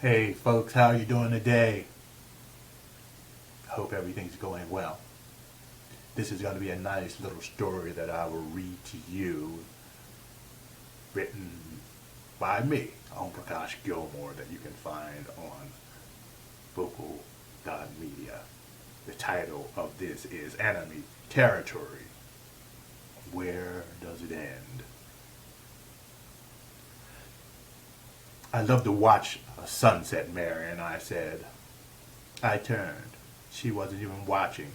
Hey folks, how you doing today? Hope everything's going well. This is going to be a nice little story that I will read to you, written by me, Om Prakash Gilmore, that you can find on Vocal.Media. The title of this is Enemy Territory. Where does it end? I love to watch a sunset, Mary, and I said. I turned. She wasn't even watching.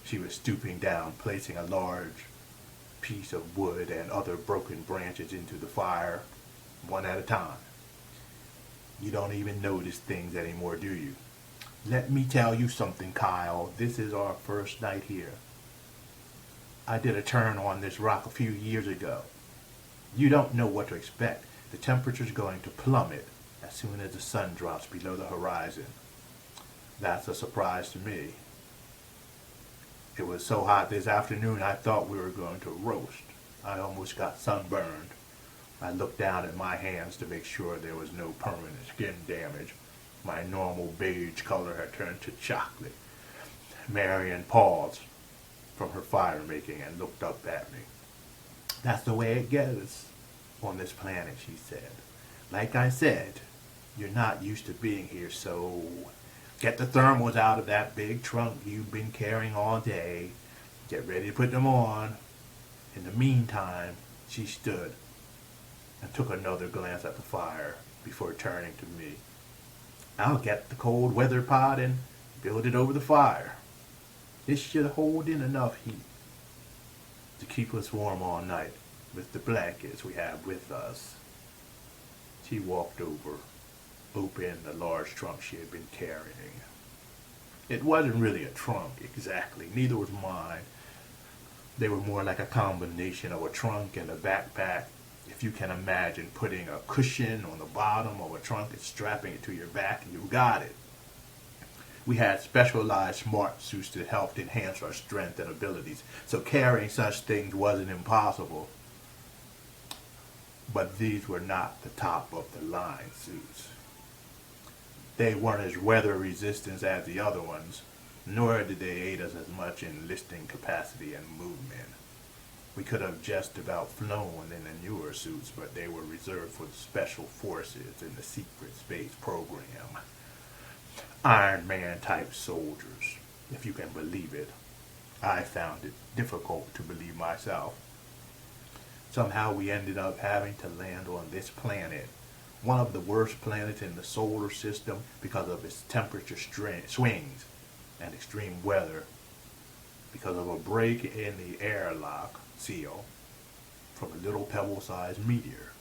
She was stooping down, placing a large piece of wood and other broken branches into the fire, one at a time. You don't even notice things anymore, do you? Let me tell you something, Kyle. This is our first night here. I did a turn on this rock a few years ago. You don't know what to expect. The temperature's going to plummet as soon as the sun drops below the horizon. That's a surprise to me. It was so hot this afternoon I thought we were going to roast. I almost got sunburned. I looked down at my hands to make sure there was no permanent skin damage. My normal beige color had turned to chocolate. Marion paused from her fire making and looked up at me. That's the way it goes on this planet, she said. Like I said, you're not used to being here, so get the thermals out of that big trunk you've been carrying all day. Get ready to put them on. In the meantime, she stood and took another glance at the fire before turning to me. I'll get the cold weather pot and build it over the fire. It should hold in enough heat to keep us warm all night with the blankets we have with us. She walked over, opened the large trunk she had been carrying. It wasn't really a trunk exactly, neither was mine. They were more like a combination of a trunk and a backpack. If you can imagine putting a cushion on the bottom of a trunk and strapping it to your back, you got it. We had specialized smart suits that helped enhance our strength and abilities, so carrying such things wasn't impossible. But these were not the top of the line suits. They weren't as weather resistant as the other ones, nor did they aid us as much in lifting capacity and movement. We could have just about flown in the newer suits, but they were reserved for the special forces in the secret space program. Iron Man type soldiers, if you can believe it. I found it difficult to believe myself. Somehow we ended up having to land on this planet, one of the worst planets in the solar system because of its temperature swings and extreme weather, because of a break in the airlock seal from a little pebble-sized meteor.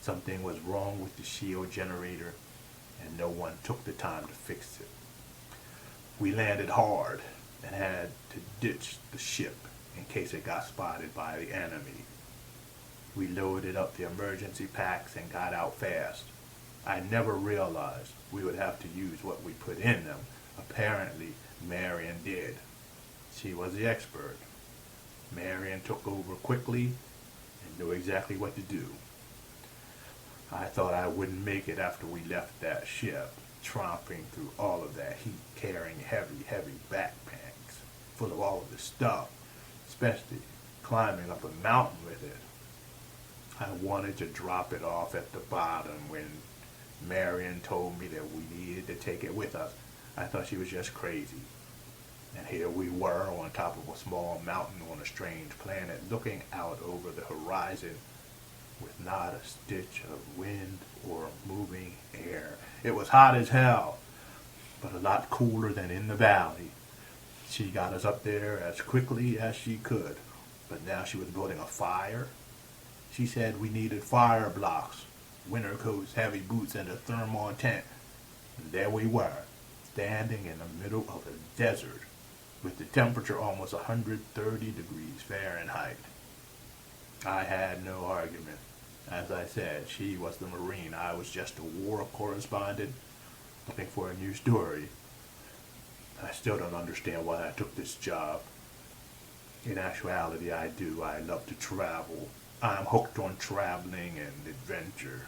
Something was wrong with the shield generator, and no one took the time to fix it. We landed hard and had to ditch the ship in case it got spotted by the enemy. We loaded up the emergency packs and got out fast. I never realized we would have to use what we put in them. Apparently, Marion did. She was the expert. Marion took over quickly and knew exactly what to do. I thought I wouldn't make it after we left that ship, tromping through all of that heat, carrying heavy backpacks full of all of this stuff, especially climbing up a mountain with it. I wanted to drop it off at the bottom when Marion told me that we needed to take it with us. I thought she was just crazy. And here we were on top of a small mountain on a strange planet, looking out over the horizon with not a stitch of wind or moving air. It was hot as hell, but a lot cooler than in the valley. She got us up there as quickly as she could, but now she was building a fire. She said we needed fire blocks, winter coats, heavy boots, and a thermal tent. And there we were, standing in the middle of a desert with the temperature almost 130 degrees Fahrenheit. I had no argument. As I said, she was the Marine. I was just a war correspondent looking for a new story. I still don't understand why I took this job. In actuality, I do. I love to travel. I'm hooked on traveling and adventure.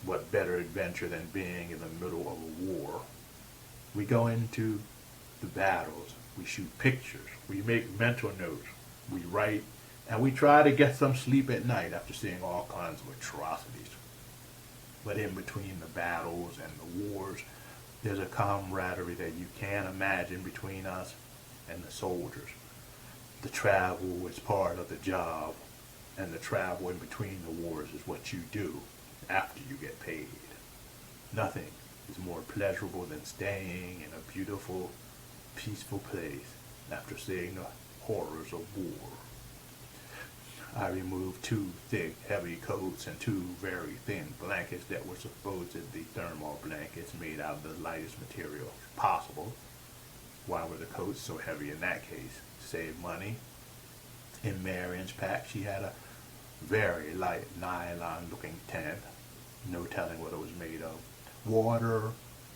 What better adventure than being in the middle of a war? We go into the battles, we shoot pictures, we make mental notes, we write, and we try to get some sleep at night after seeing all kinds of atrocities. But in between the battles and the wars, there's a camaraderie that you can't imagine between us and the soldiers. The travel is part of the job, and the travel in between the wars is what you do after you get paid. Nothing is more pleasurable than staying in a beautiful, peaceful place after seeing the horrors of war. I removed 2 thick, heavy coats and 2 very thin blankets that were supposedly thermal blankets made out of the lightest material possible. Why were the coats so heavy in that case? Save money. In Marion's pack, she had a very light nylon-looking tent. No telling what it was made of. Water,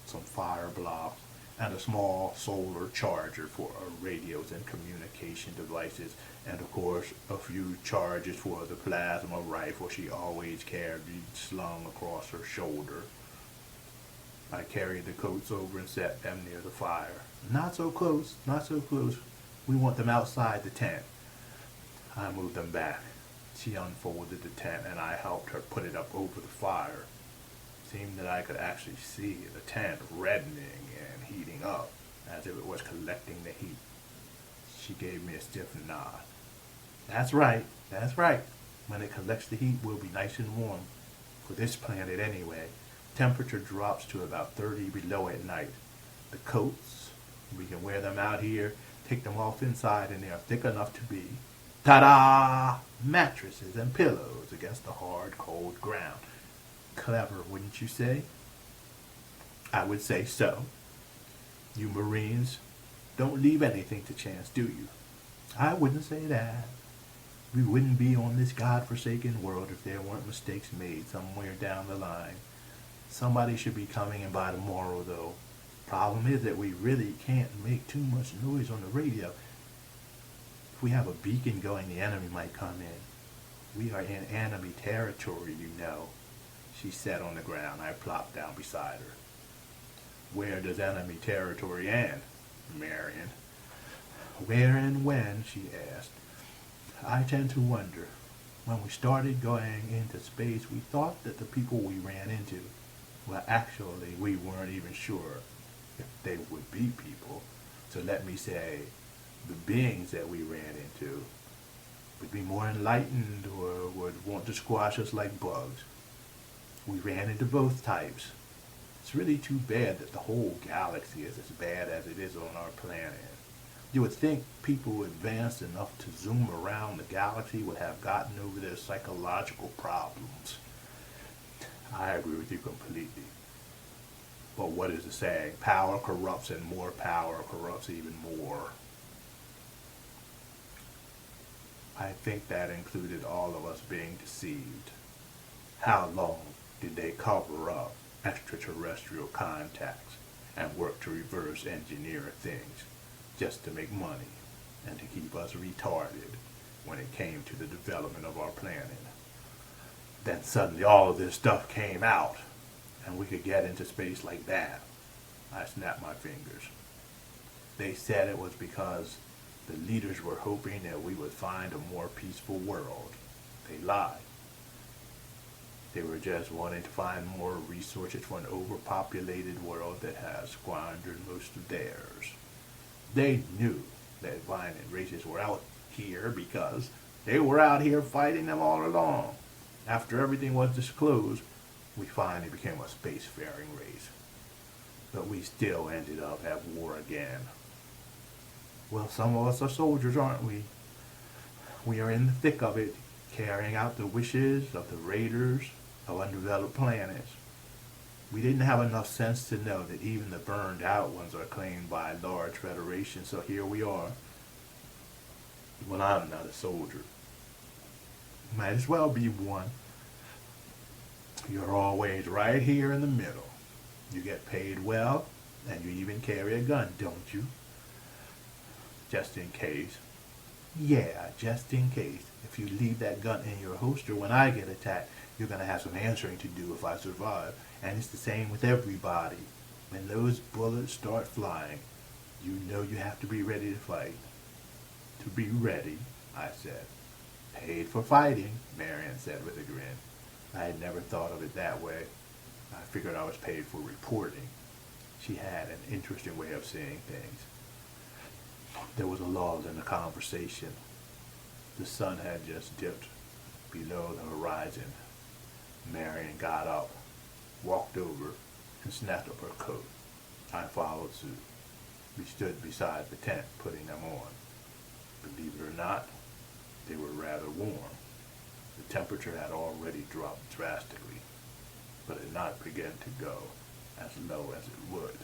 some fire blocks, and a small solar charger for radios and communication devices, and of course a few charges for the plasma rifle she always carried slung across her shoulder. I carried the coats over and set them near the fire. Not so close, not so close. We want them outside the tent. I moved them back. She unfolded the tent and I helped her put it up over the fire. It seemed that I could actually see the tent reddening and heating up as if it was collecting the heat. She gave me a stiff nod. That's right, that's right. When it collects the heat, we'll be nice and warm. For this planet anyway, temperature drops to about 30 below at night. The coats, we can wear them out here, take them off inside, and they are thick enough to be, ta-da, mattresses and pillows against the hard, cold ground. Clever, wouldn't you say? I would say so. You Marines don't leave anything to chance, do you? I wouldn't say that. We wouldn't be on this godforsaken world if there weren't mistakes made somewhere down the line. Somebody should be coming in by tomorrow, though. Problem is that we really can't make too much noise on the radio. If we have a beacon going, the enemy might come in. We are in enemy territory, you know. She sat on the ground. I plopped down beside her. Where does enemy territory end, Marion? Where and when, she asked. I tend to wonder. When we started going into space, we thought that the people we ran into, well, actually, we weren't even sure if they would be people. So let me say, the beings that we ran into would be more enlightened or would want to squash us like bugs. We ran into both types. It's really too bad that the whole galaxy is as bad as it is on our planet. You would think people advanced enough to zoom around the galaxy would have gotten over their psychological problems. I agree with you completely. But what is the saying? Power corrupts and more power corrupts even more. I think that included all of us being deceived. How long did they cover up extraterrestrial contacts and work to reverse engineer things just to make money and to keep us retarded when it came to the development of our planet? Then suddenly all of this stuff came out and we could get into space like that. I snapped my fingers. They said it was because the leaders were hoping that we would find a more peaceful world. They lied. They were just wanting to find more resources for an overpopulated world that has squandered most of theirs. They knew that violent races were out here because they were out here fighting them all along. After everything was disclosed, we finally became a spacefaring race. But we still ended up at war again. Well, some of us are soldiers, aren't we? We are in the thick of it, carrying out the wishes of the raiders of undeveloped planets. We didn't have enough sense to know that even the burned out ones are claimed by large federations, so here we are. Well, I'm not a soldier. Might as well be one. You're always right here in the middle. You get paid well, and you even carry a gun, don't you? Just in case. Yeah, just in case. If you leave that gun in your holster when I get attacked, You're going to have some answering to do if I survive. And it's the same with everybody. When those bullets start flying, you know you have to be ready to fight. To be ready, I said. Paid for fighting, Marion said with a grin. I had never thought of it that way. I figured I was paid for reporting. She had an interesting way of seeing things. There was a lull in the conversation. The sun had just dipped below the horizon. Marion got up, walked over, and snatched up her coat. I followed suit. We stood beside the tent, putting them on. Believe it or not, they were rather warm. The temperature had already dropped drastically, but had not begun to go as low as it would.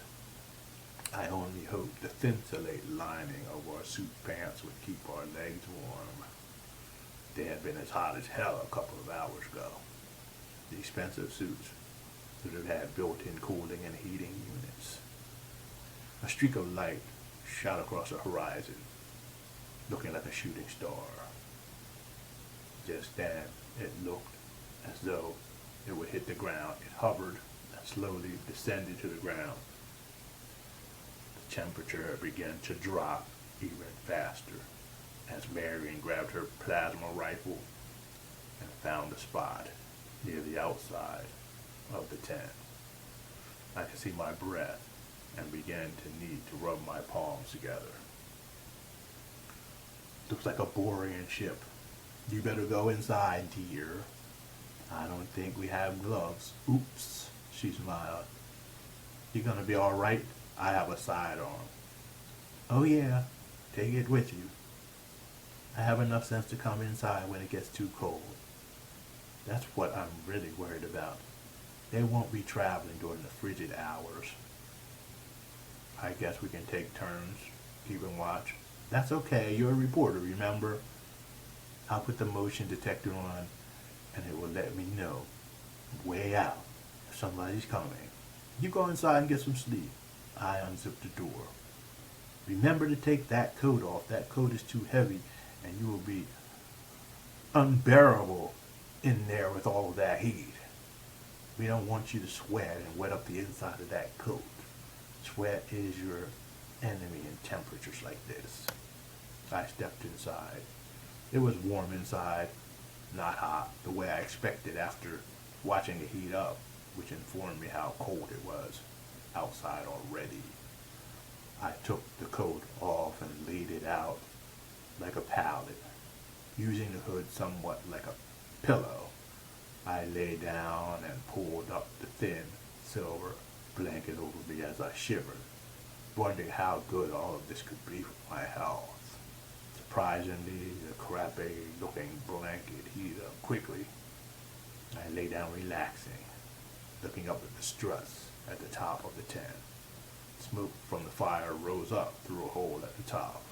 I only hoped the thinsulate lining of our suit pants would keep our legs warm. They had been as hot as hell a couple of hours ago. The expensive suits would have had built-in cooling and heating units. A streak of light shot across the horizon, looking like a shooting star. Just then, it looked as though it would hit the ground. It hovered and slowly descended to the ground. The temperature began to drop even faster as Marion grabbed her plasma rifle and found a spot near the outside of the tent. I could see my breath and began to need to rub my palms together. Looks like a Borean ship. You better go inside, dear. I don't think we have gloves. Oops, she smiled. You gonna be all right? I have a sidearm. Oh yeah, take it with you. I have enough sense to come inside when it gets too cold. That's what I'm really worried about. They won't be traveling during the frigid hours. I guess we can take turns keeping watch. That's okay, you're a reporter, remember? I'll put the motion detector on and it will let me know way out if somebody's coming. You go inside and get some sleep. I unzip the door. Remember to take that coat off. That coat is too heavy and you will be unbearable in there with all of that heat. We don't want you to sweat and wet up the inside of that coat. Sweat is your enemy in temperatures like this. I stepped inside. It was warm inside, not hot, the way I expected after watching it heat up, which informed me how cold it was outside already. I took the coat off and laid it out like a pallet, using the hood somewhat like a pillow. I lay down and pulled up the thin silver blanket over me as I shivered, wondering how good all of this could be for my health. Surprisingly, the crappy-looking blanket heated up quickly. I lay down relaxing, looking up at the struts at the top of the tent. Smoke from the fire rose up through a hole at the top.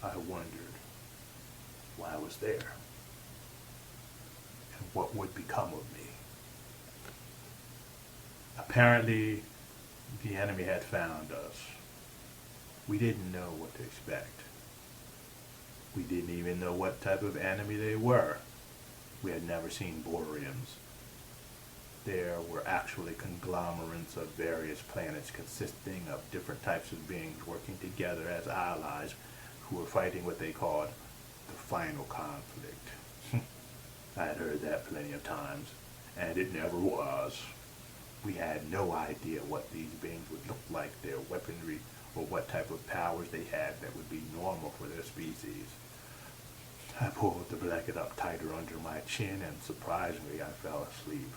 I wondered why I was there and what would become of me. Apparently, the enemy had found us. We didn't know what to expect. We didn't even know what type of enemy they were. We had never seen Boreans. There were actually conglomerates of various planets consisting of different types of beings working together as allies who were fighting what they called the final conflict. I had heard that plenty of times, and it never was. We had no idea what these beings would look like, their weaponry, or what type of powers they had that would be normal for their species. I pulled the blanket up tighter under my chin, and surprisingly, I fell asleep.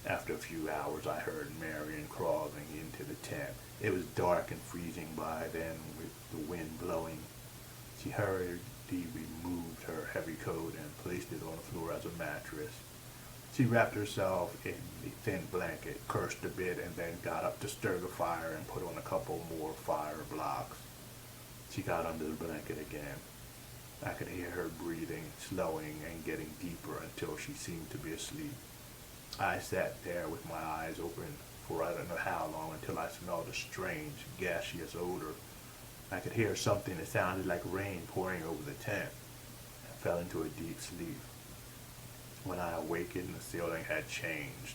After a few hours, I heard Marion crawling into the tent. It was dark and freezing by then, with the wind blowing. She hurriedly removed her heavy coat and placed it on the floor as a mattress. She wrapped herself in the thin blanket, cursed a bit, and then got up to stir the fire and put on a couple more fire blocks. She got under the blanket again. I could hear her breathing, slowing and getting deeper until she seemed to be asleep. I sat there with my eyes open for I don't know how long until I smelled a strange, gaseous odor. I could hear something that sounded like rain pouring over the tent and fell into a deep sleep. When I awakened, the ceiling had changed.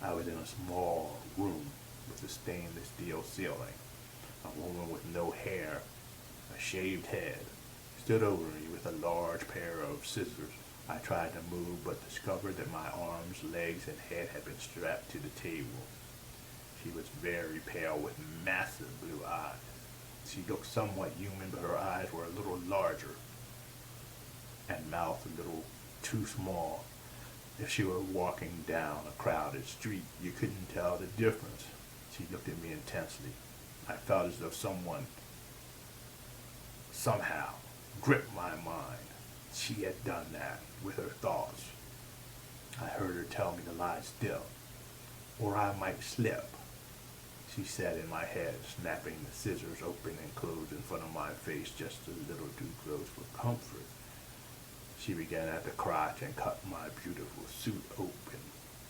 I was in a small room with a stainless steel ceiling. A woman with no hair, a shaved head, stood over me with a large pair of scissors. I tried to move, but discovered that my arms, legs, and head had been strapped to the table. She was very pale with massive blue eyes. She looked somewhat human, but her eyes were a little larger, and mouth a little too small. If she were walking down a crowded street, you couldn't tell the difference. She looked at me intensely. I felt as though someone, somehow, gripped my mind. She had done that with her thoughts. I heard her tell me to lie still, or I might slip. She said in my head, snapping the scissors open and closed in front of my face just a little too close for comfort. She began at the crotch and cut my beautiful suit open,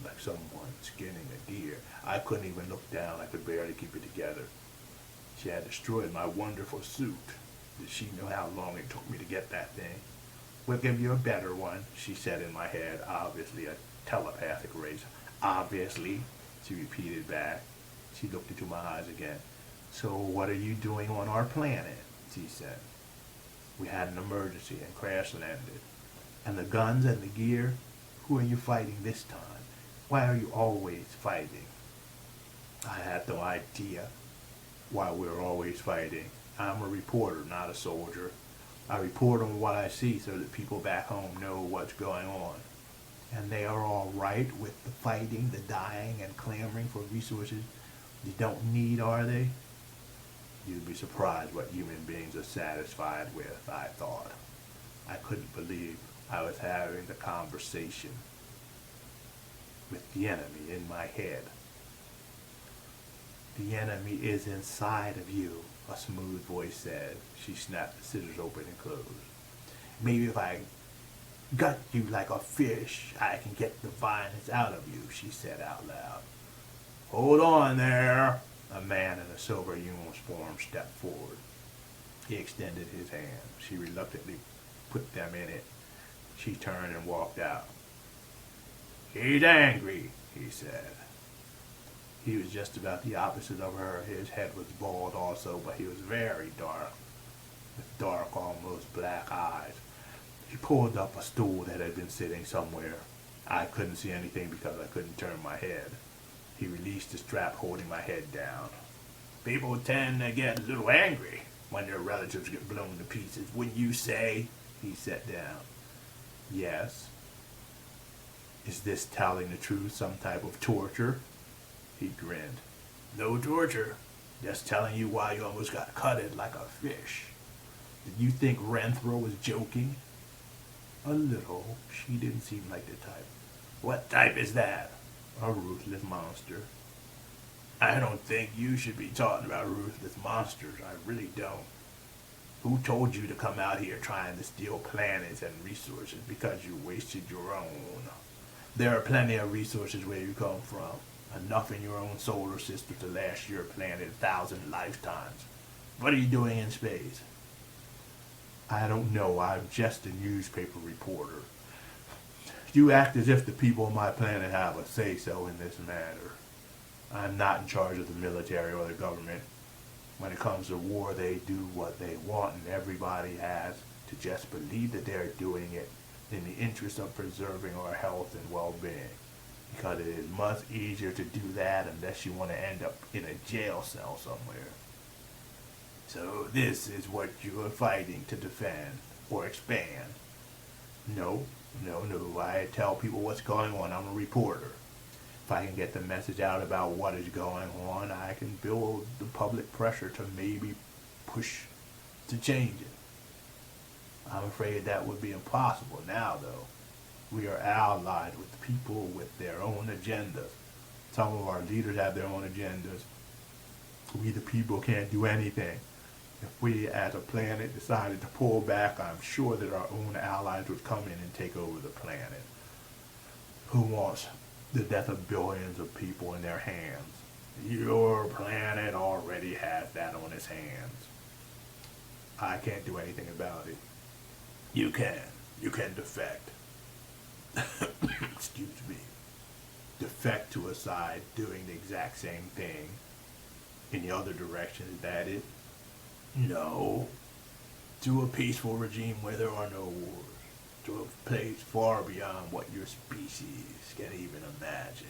like someone skinning a deer. I couldn't even look down. I could barely keep it together. She had destroyed my wonderful suit. Did she know how long it took me to get that thing? We'll give you a better one, she said in my head, obviously a telepathic race. Obviously, she repeated back. She looked into my eyes again. So what are you doing on our planet? She said. We had an emergency and crash landed. And the guns and the gear? Who are you fighting this time? Why are you always fighting? I had no idea why we were always fighting. I'm a reporter, not a soldier. I report on what I see so that people back home know what's going on. And they are all right with the fighting, the dying, and clamoring for resources you don't need, are they? You'd be surprised what human beings are satisfied with, I thought. I couldn't believe I was having the conversation with the enemy in my head. The enemy is inside of you, a smooth voice said. She snapped the scissors open and closed. Maybe if I gut you like a fish, I can get the violence out of you, she said out loud. Hold on there. A man in a silver uniform stepped forward. He extended his hand. She reluctantly put them in it. She turned and walked out. He's angry, he said. He was just about the opposite of her. His head was bald also, but he was very dark, with dark, almost black eyes. He pulled up a stool that had been sitting somewhere. I couldn't see anything because I couldn't turn my head. He released the strap holding my head down. People tend to get a little angry when their relatives get blown to pieces, wouldn't you say? He sat down. Yes. Is this telling the truth, some type of torture? He grinned. No torture. Just telling you why you almost got cutted like a fish. Did you think Renthro was joking? A little. She didn't seem like the type. What type is that? A ruthless monster. I don't think you should be talking about ruthless monsters. I really don't. Who told you to come out here trying to steal planets and resources because you wasted your own? There are plenty of resources where you come from. Enough in your own solar system to last your planet 1,000 lifetimes. What are you doing in space? I don't know. I'm just a newspaper reporter. You act as if the people on my planet have a say-so in this matter. I'm not in charge of the military or the government. When it comes to war, they do what they want, and everybody has to just believe that they're doing it in the interest of preserving our health and well-being. Because it is much easier to do that unless you want to end up in a jail cell somewhere. So this is what you are fighting to defend or expand. No. I tell people what's going on. I'm a reporter. If I can get the message out about what is going on, I can build the public pressure to maybe push to change it. I'm afraid that would be impossible now, though. We are allied with people with their own agendas. Some of our leaders have their own agendas. We the people can't do anything. If we as a planet decided to pull back, I'm sure that our own allies would come in and take over the planet. Who wants the death of billions of people in their hands? Your planet already has that on its hands. I can't do anything about it. You can. You can defect. excuse me, defect to a side doing the exact same thing in the other direction? Is that it? No. To a peaceful regime where there are no wars. To a place far beyond what your species can even imagine.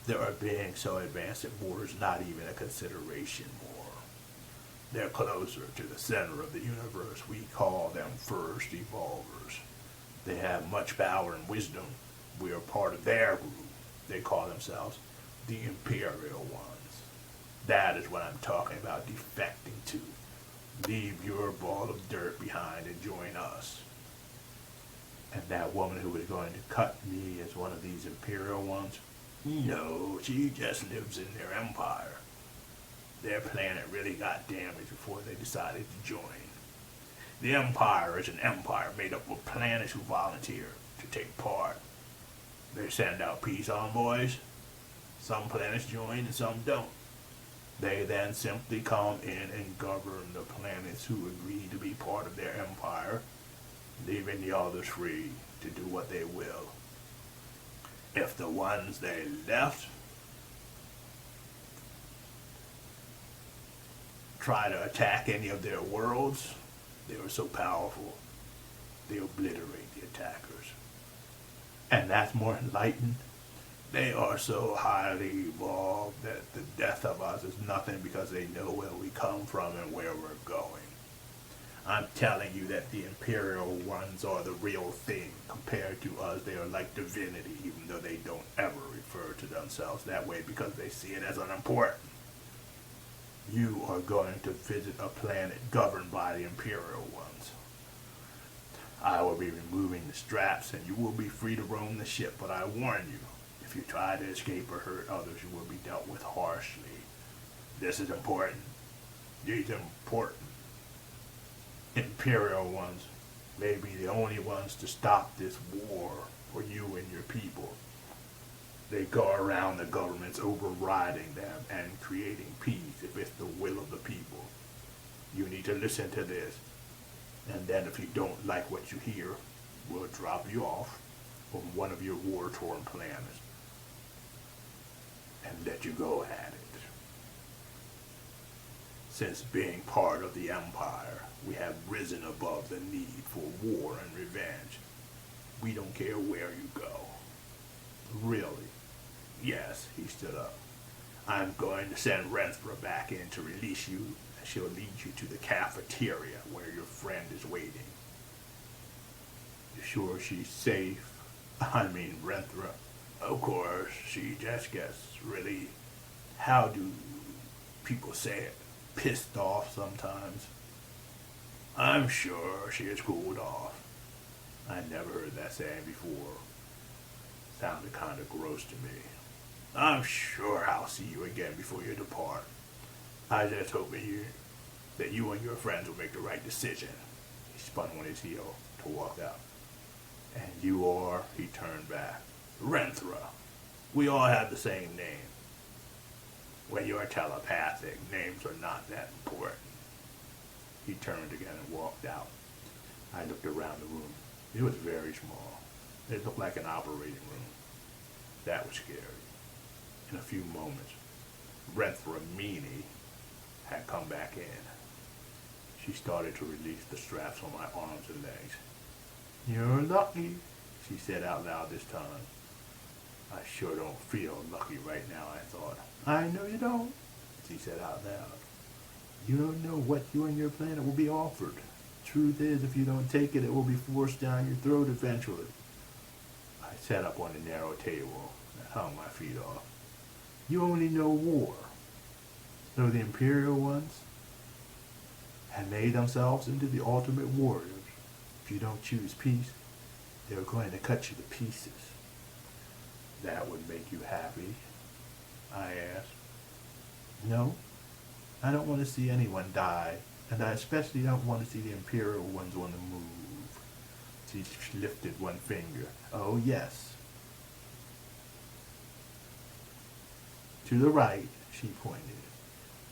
There are beings so advanced that war is not even a consideration more. They're closer to the center of the universe. We call them first evolvers. They have much power and wisdom. We are part of their group. They call themselves the Imperial Ones. That is what I'm talking about defecting to. Leave your ball of dirt behind and join us. And that woman who was going to cut me as one of these Imperial Ones? No, she just lives in their empire. Their planet really got damaged before they decided to join. The Empire is an empire made up of planets who volunteer to take part. They send out peace envoys. Some planets join and some don't. They then simply come in and govern the planets who agree to be part of their empire, leaving the others free to do what they will. If the ones they left try to attack any of their worlds, they are so powerful, they obliterate the attackers. And that's more enlightened. They are so highly evolved that the death of us is nothing because they know where we come from and where we're going. I'm telling you that the Imperial Ones are the real thing. Compared to us, they are like divinity, even though they don't ever refer to themselves that way because they see it as unimportant. You are going to visit a planet governed by the Imperial Ones. I will be removing the straps and you will be free to roam the ship, but I warn you, if you try to escape or hurt others, you will be dealt with harshly. This is important. These are important. Imperial Ones may be the only ones to stop this war for you and your people. They go around the governments overriding them and creating peace if it's the will of the people. You need to listen to this. And then if you don't like what you hear, we'll drop you off from one of your war-torn planets and let you go at it. Since being part of the Empire, we have risen above the need for war and revenge. We don't care where you go. Really? Yes, he stood up. I'm going to send Renthra back in to release you, and she'll lead you to the cafeteria where your friend is waiting. You sure she's safe? I mean, Renthra. Of course, she just gets really, how do people say it, pissed off sometimes. I'm sure she has cooled off. I never heard that saying before. Sounded kind of gross to me. I'm sure I'll see you again before you depart. I just hope that you and your friends will make the right decision. He spun on his heel to walk out. And you are, he turned back, Renthra. We all have the same name. When you're telepathic, names are not that important. He turned again and walked out. I looked around the room. It was very small. It looked like an operating room. That was scary. In a few moments, Renthra Meanie had come back in. She started to release the straps on my arms and legs. You're lucky, she said out loud this time. I sure don't feel lucky right now, I thought. I know you don't, she said out loud. You don't know what you and your planet will be offered. Truth is, if you don't take it, it will be forced down your throat eventually. I sat up on the narrow table and hung my feet off. You only know war. So the Imperial Ones have made themselves into the ultimate warriors. If you don't choose peace, they're going to cut you to pieces. That would make you happy? I asked. No, I don't want to see anyone die, and I especially don't want to see the Imperial Ones on the move. She lifted one finger. Oh, yes. To the right, she pointed.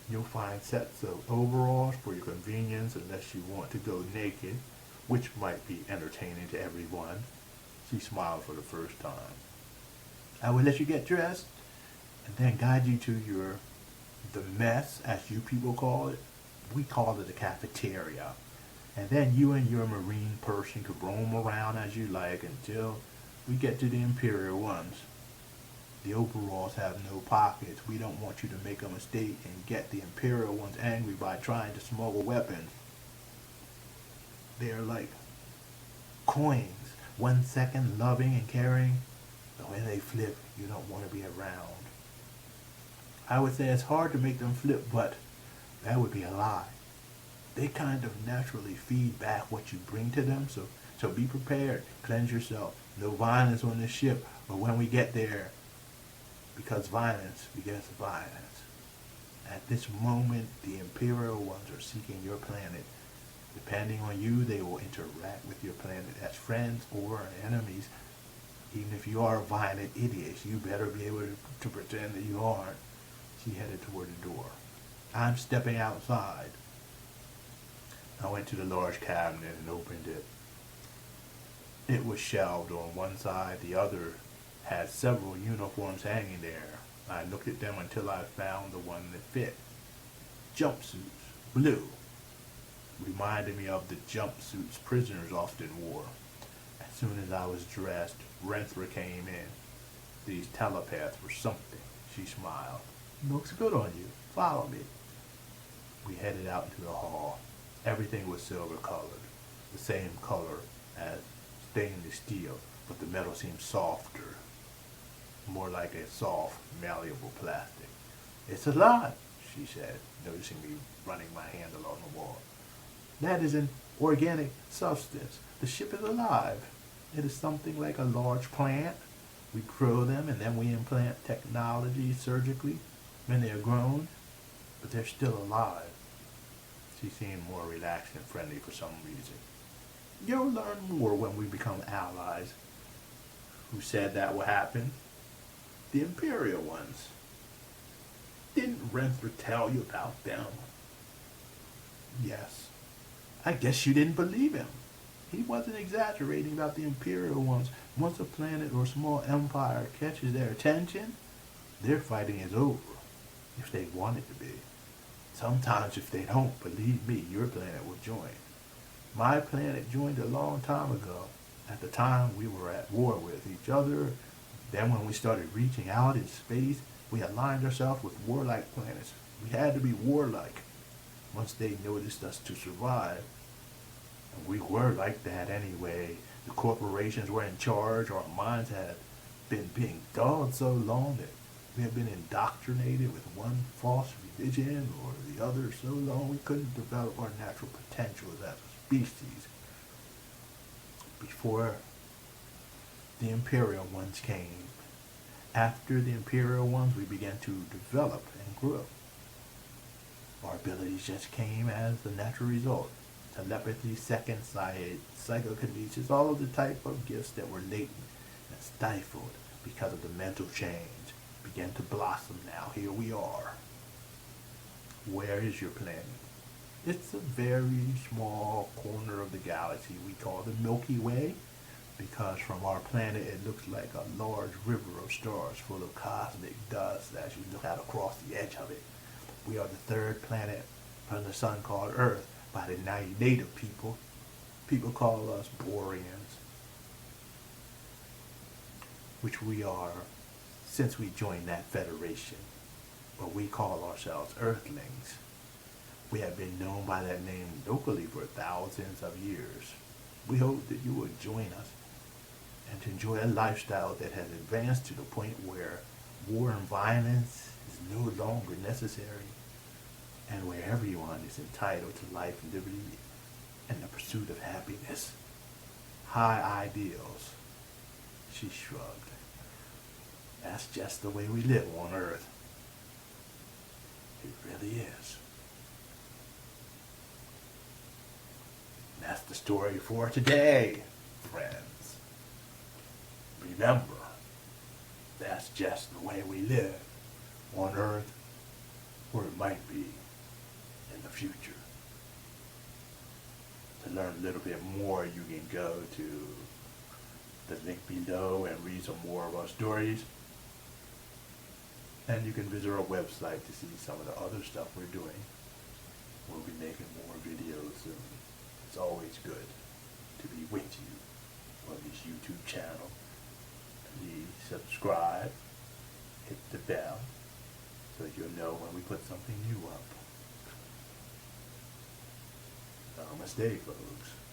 You'll find sets of overalls for your convenience unless you want to go naked, which might be entertaining to everyone. She smiled for the first time. I will let you get dressed and then guide you to the mess, as you people call it. We call it the cafeteria. And then you and your marine person could roam around as you like until we get to the Imperial ones. The overalls have no pockets. We don't want you to make a mistake and get the Imperial ones angry by trying to smuggle weapons. They're like coins. 1 second loving and caring, but when they flip, you don't want to be around. I would say it's hard to make them flip, but that would be a lie. They kind of naturally feed back what you bring to them, so be prepared. Cleanse yourself. No violence on this ship, but when we get there, because violence begets violence. At this moment, the Imperial ones are seeking your planet. Depending on you, they will interact with your planet as friends or enemies. Even if you are violent idiots, you better be able to pretend that you aren't. She headed toward the door. I'm stepping outside. I went to the large cabinet and opened it. It was shelved on one side. The other had several uniforms hanging there. I looked at them until I found the one that fit. Jumpsuits, blue. Reminded me of the jumpsuits prisoners often wore. As soon as I was dressed, Renthra came in. These telepaths were something. She smiled. Looks good on you. Follow me. We headed out into the hall. Everything was silver colored, the same color as stainless steel, but the metal seemed softer, more like a soft, malleable plastic. It's alive, she said, noticing me running my hand along the wall. That is an organic substance. The ship is alive. It is something like a large plant. We grow them and then we implant technology surgically when they are grown, but they're still alive. She seemed more relaxed and friendly for some reason. You'll learn more when we become allies. Who said that would happen? The Imperial ones. Didn't Renthra tell you about them? Yes. I guess you didn't believe him. He wasn't exaggerating about the Imperial ones. Once a planet or small empire catches their attention, their fighting is over, if they want it to be. Sometimes if they don't, believe me, your planet will join. My planet joined a long time ago. At the time, we were at war with each other. Then when we started reaching out in space, we aligned ourselves with warlike planets. We had to be warlike. Once they noticed us to survive, and we were like that anyway. The corporations were in charge. Our minds had been being dulled so long that we had been indoctrinated with one false religion or the other so long we couldn't develop our natural potential as a species. Before the Imperial ones came. After the Imperial ones, we began to develop and grow. Our abilities just came as the natural result. Telepathy, second sight, psychokinesis, all of the type of gifts that were latent and stifled because of the mental change began to blossom now. Here we are. Where is your planet? It's a very small corner of the galaxy we call the Milky Way, because from our planet it looks like a large river of stars full of cosmic dust as you look out across the edge of it. We are the third planet from the sun called Earth by the native people. People call us Boreans, which we are since we joined that federation. But we call ourselves Earthlings. We have been known by that name locally for thousands of years. We hope that you will join us and to enjoy a lifestyle that has advanced to the point where war and violence is no longer necessary, and where everyone is entitled to life and liberty and the pursuit of happiness. High ideals. She shrugged. That's just the way we live on Earth. It really is. That's the story for today, friends. Remember, that's just the way we live on Earth, or it might be in the future. To learn a little bit more, you can go to the link below and read some more of our stories. And you can visit our website to see some of the other stuff we're doing. We'll be making more videos soon. It's always good to be with you on this YouTube channel. Please subscribe, hit the bell, so you'll know when we put something new up. Namaste, folks.